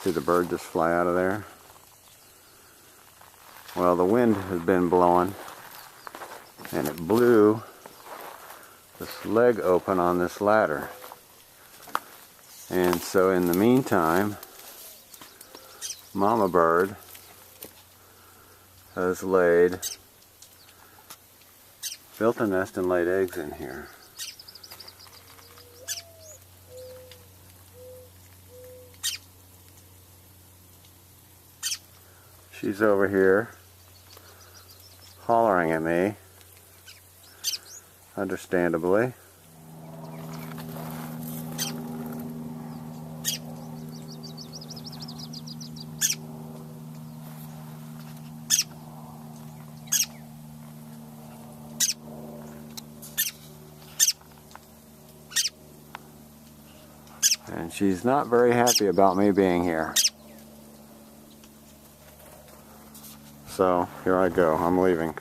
See the bird just fly out of there? Well, the wind has been blowing and it blew this leg open on this ladder. And so in the meantime, mama bird has built a nest and laid eggs in here. She's over here hollering at me, understandably. And she's not very happy about me being here. So here I go, I'm leaving.